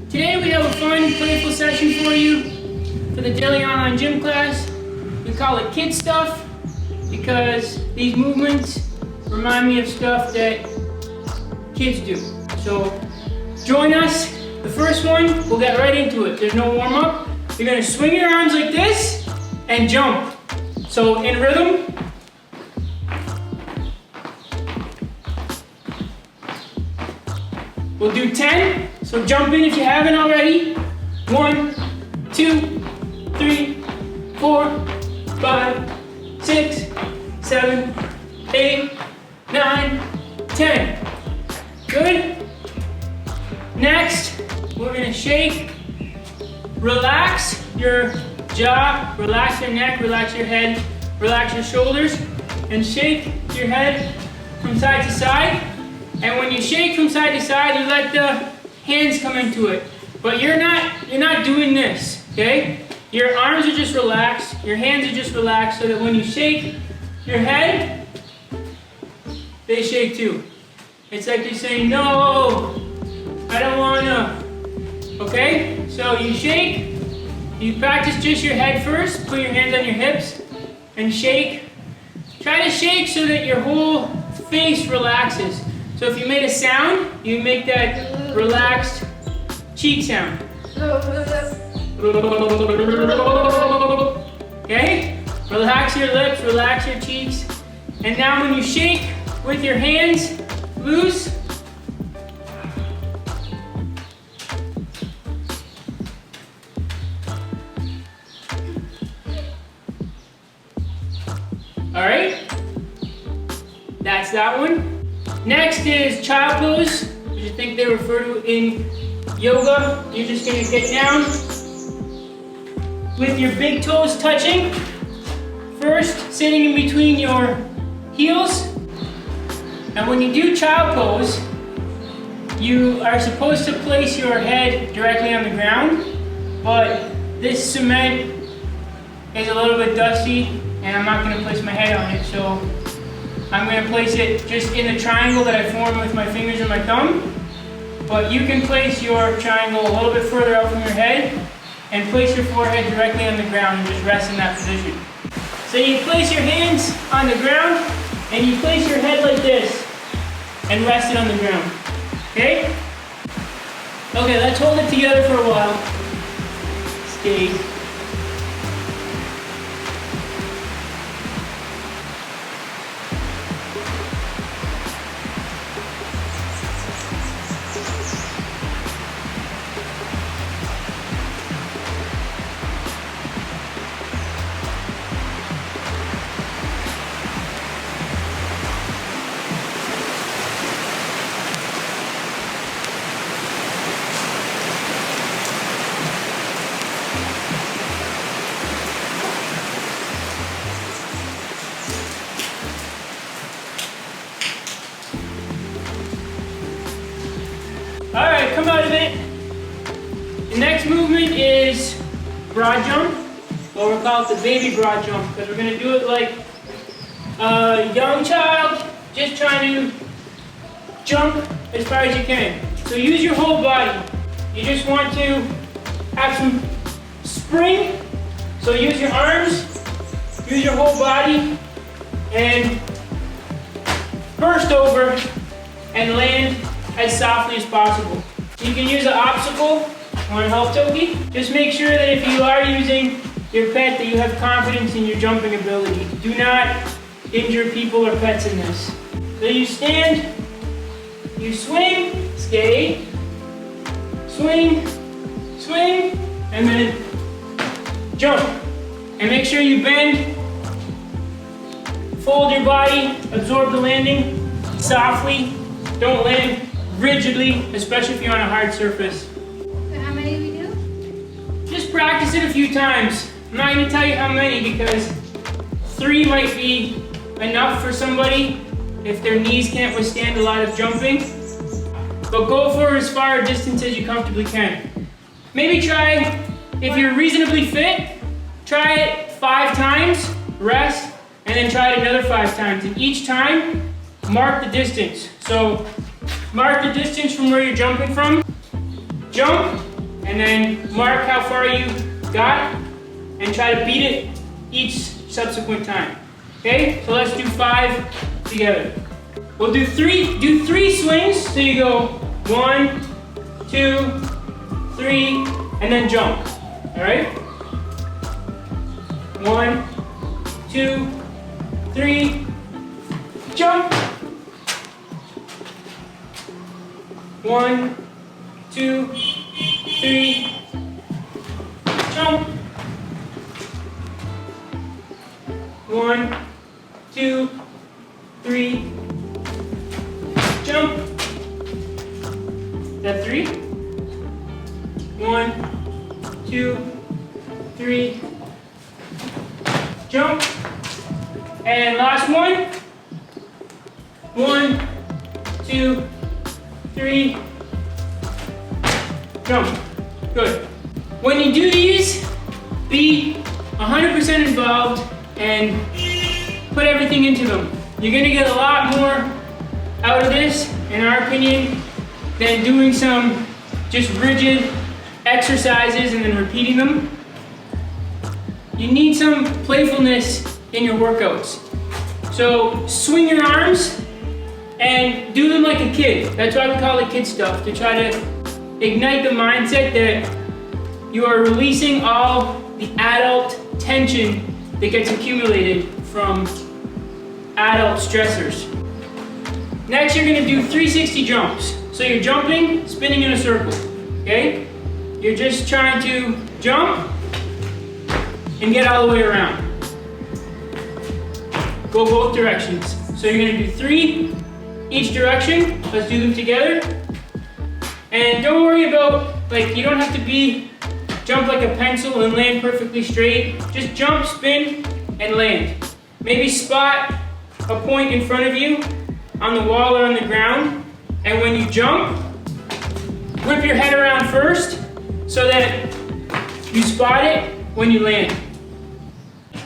Today we have a fun, playful session for you for the daily online gym class. We call it kid stuff because these movements remind me of stuff that kids do. So join us. The first one, we'll get right into it. There's no warm up. You're gonna swing your arms like this and jump. So in rhythm. We'll do 10, so jump in if you haven't already. 1, 2, 3, 4, 5, 6, 7, 8, 9, 10. Good? Next, we're gonna shake. Relax your jaw, relax your neck, relax your head, relax your shoulders, and shake your head from side to side. And when you shake from side to side, you let the hands come into it. But you're not doing this, okay? Your arms are just relaxed, your hands are just relaxed, so that when you shake your head, they shake too. It's like you're saying, no, I don't wanna. Okay? So you shake, you practice just your head first, put your hands on your hips, and shake. Try to shake so that your whole face relaxes. So if you made a sound, you make that relaxed cheek sound. Okay? Relax your lips, relax your cheeks. And now when you shake with your hands loose, all right? That's that one. Next is child pose, which I think they refer to in yoga. You're just gonna get down with your big toes touching. First, sitting in between your heels. And when you do child pose, you are supposed to place your head directly on the ground, but this cement is a little bit dusty, and I'm not gonna place my head on it, so I'm going to place it just in the triangle that I formed with my fingers and my thumb. But you can place your triangle a little bit further out from your head and place your forehead directly on the ground and just rest in that position. So you place your hands on the ground and you place your head like this and rest it on the ground. Okay? Okay, let's hold it together for a while. Stay. Alright, come out of it. The next movement is broad jump, or we'll call it the baby broad jump, because we're going to do it like a young child, just trying to jump as far as you can. So use your whole body. You just want to have some spring, so use your arms, use your whole body, and burst over and land as softly as possible. You can use an obstacle or a help Toki. Just make sure that if you are using your pet that you have confidence in your jumping ability. Do not injure people or pets in this. So you stand, you swing, skate, swing, swing, and then jump. And make sure you bend, fold your body, absorb the landing softly. Don't land rigidly, especially if you're on a hard surface. So how many we do? Just practice it a few times. I'm not going to tell you how many because 3 might be enough for somebody if their knees can't withstand a lot of jumping. But go for as far a distance as you comfortably can. Maybe try, if you're reasonably fit, try it 5 times, rest, and then try it another 5 times. And each time, mark the distance. So mark the distance from where you're jumping from, jump, and then mark how far you got and try to beat it each subsequent time. Okay, so let's do 5 together. We'll do three swings, so you go 1, 2, 3, and then jump. All right? 1, 2, 3, jump. 1, 2, 3, jump. 1, 2, 3, jump. Is that 3? 1, 2, 3, jump. And last one. 1, 2, 3, jump. Good. When you do these, be 100% involved and put everything into them. You're gonna get a lot more out of this, in our opinion, than doing some just rigid exercises and then repeating them. You need some playfulness in your workouts. So swing your arms and do them like a kid. That's why we call it kid stuff, to try to ignite the mindset that you are releasing all the adult tension that gets accumulated from adult stressors. Next, you're gonna do 360 jumps. So you're jumping, spinning in a circle, okay? You're just trying to jump and get all the way around. Go both directions. So you're gonna do 3 each direction. Let's do them together. And don't worry about, you don't have to jump like a pencil and land perfectly straight. Just jump, spin, and land. Maybe spot a point in front of you on the wall or on the ground. And when you jump, whip your head around first so that you spot it when you land.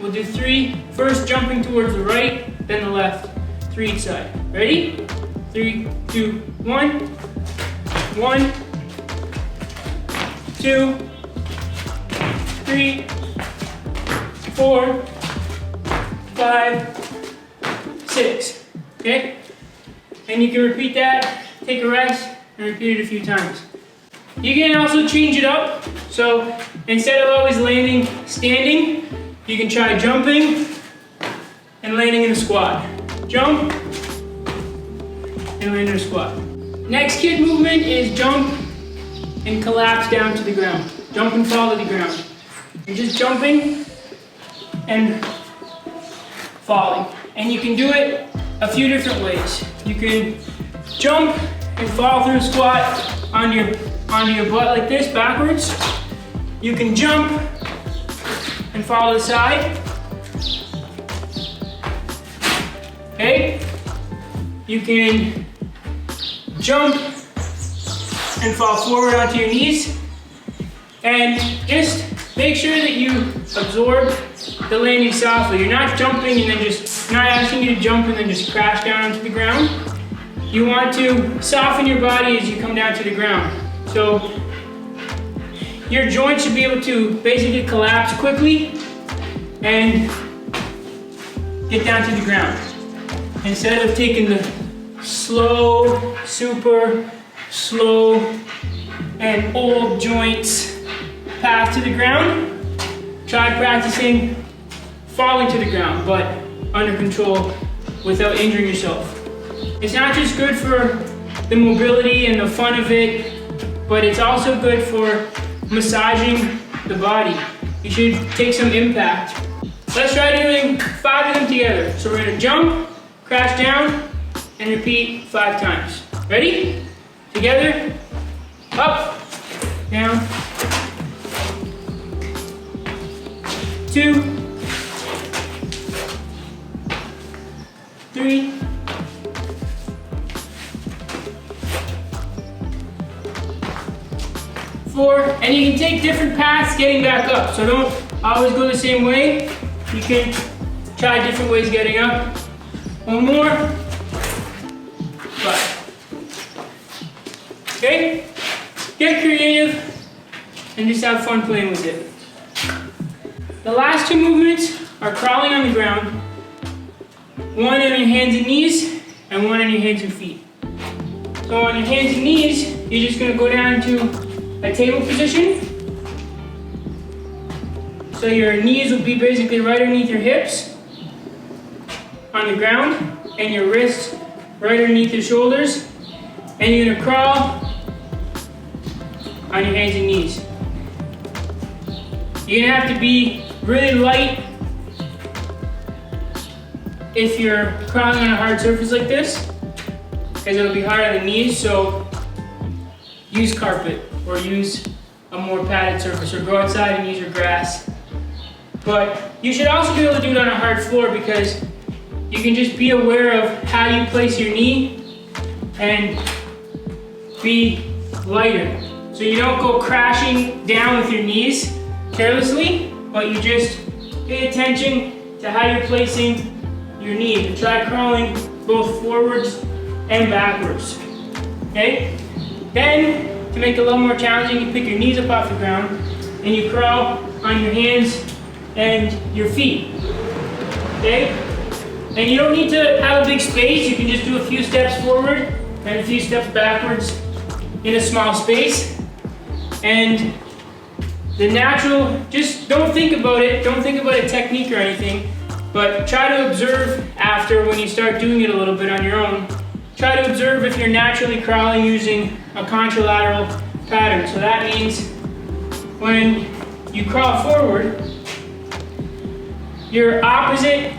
We'll do 3, first jumping towards the right, then the left, 3 each side. Ready? 3, 2, 1. 1, 2, 3, 4, 5, 6. Okay? And you can repeat that, take a rest, and repeat it a few times. You can also change it up. So instead of always landing standing, you can try jumping and landing in a squat. Jump and land in a squat. Next kid movement is jump and collapse down to the ground. Jump and fall to the ground. You're just jumping and falling. And you can do it a few different ways. You can jump and fall through a squat onto your butt like this, backwards. You can jump and fall to the side. Okay? You can jump and fall forward onto your knees. And just make sure that you absorb the landing softly. You're not jumping and then not asking you to jump and then just crash down onto the ground. You want to soften your body as you come down to the ground. So your joints should be able to basically collapse quickly and get down to the ground. Instead of taking the slow, super slow, and old joints path to the ground, try practicing falling to the ground, but under control without injuring yourself. It's not just good for the mobility and the fun of it, but it's also good for massaging the body. You should take some impact. Let's try doing 5 of them together. So we're gonna jump, crash down, and repeat 5 times. Ready? Together, up, down, 2, 3, 4, and you can take different paths getting back up. So don't always go the same way. You can try different ways getting up. 1 more. 5. Okay? Get creative. and just have fun playing with it. The last two movements are crawling on the ground, one on your hands and knees, and one on your hands and feet. So on your hands and knees, you're just going to go down to a table position. So your knees will be basically right underneath your hips on the ground, and your wrists right underneath your shoulders. And you're going to crawl on your hands and knees. You're going to have to be really light if you're crawling on a hard surface like this, because it'll be hard on the knees. So use carpet or use a more padded surface, or go outside and use your grass. But you should also be able to do it on a hard floor, because you can just be aware of how you place your knee and be lighter. So you don't go crashing down with your knees carelessly, but you just pay attention to how you're placing your knee, and try crawling both forwards and backwards. Okay? Then, to make it a little more challenging, you pick your knees up off the ground and you crawl on your hands and your feet. Okay? And you don't need to have a big space. You can just do a few steps forward and a few steps backwards in a small space. And the natural, just don't think about it. Don't think about a technique or anything, but try to observe after, when you start doing it a little bit on your own. Try to observe if you're naturally crawling using a contralateral pattern. So that means when you crawl forward, your opposite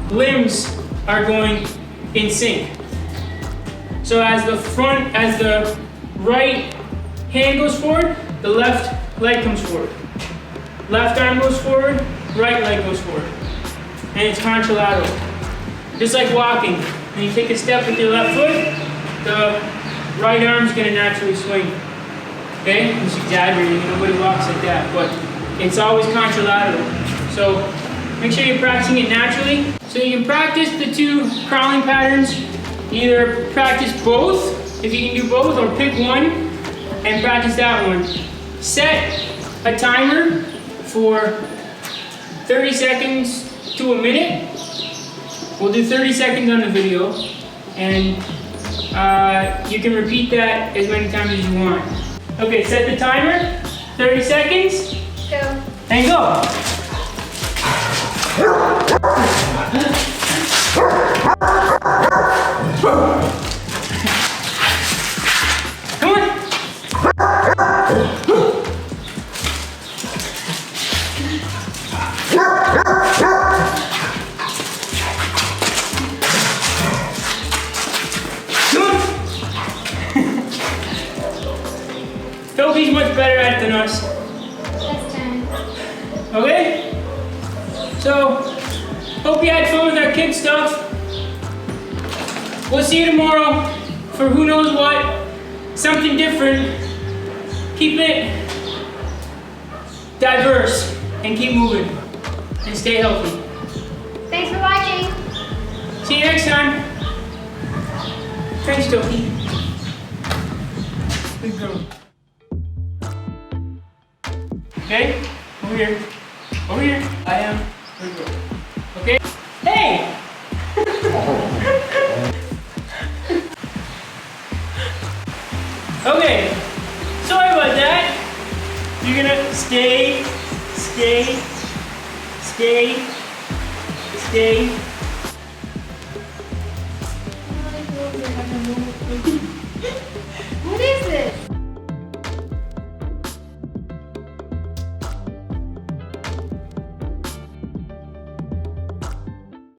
limbs are going in sync. So as the right hand goes forward, the left leg comes forward. Left arm goes forward, right leg goes forward. And it's contralateral. Just like walking. When you take a step with your left foot, the right arm's gonna naturally swing. Okay? I'm just exaggerating, nobody walks like that, but it's always contralateral. So make sure you're practicing it naturally. So you can practice the two crawling patterns. Either practice both, if you can do both, or pick one and practice that one. Set a timer for 30 seconds to a minute. We'll do 30 seconds on the video, and you can repeat that as many times as you want. Okay, set the timer, 30 seconds, Go. and go. Come on. Toby's much better at it than us. That's 10. Okay? So, hope you had fun with our kid stuff. We'll see you tomorrow for who knows what. Something different. Keep it diverse and keep moving. And stay healthy. Thanks for watching. See you next time. Thanks, Toby. Good girl. Okay? Over here. Over here. I am. Good girl. Okay? Hey! Okay. Sorry about that. You're gonna stay. Stay.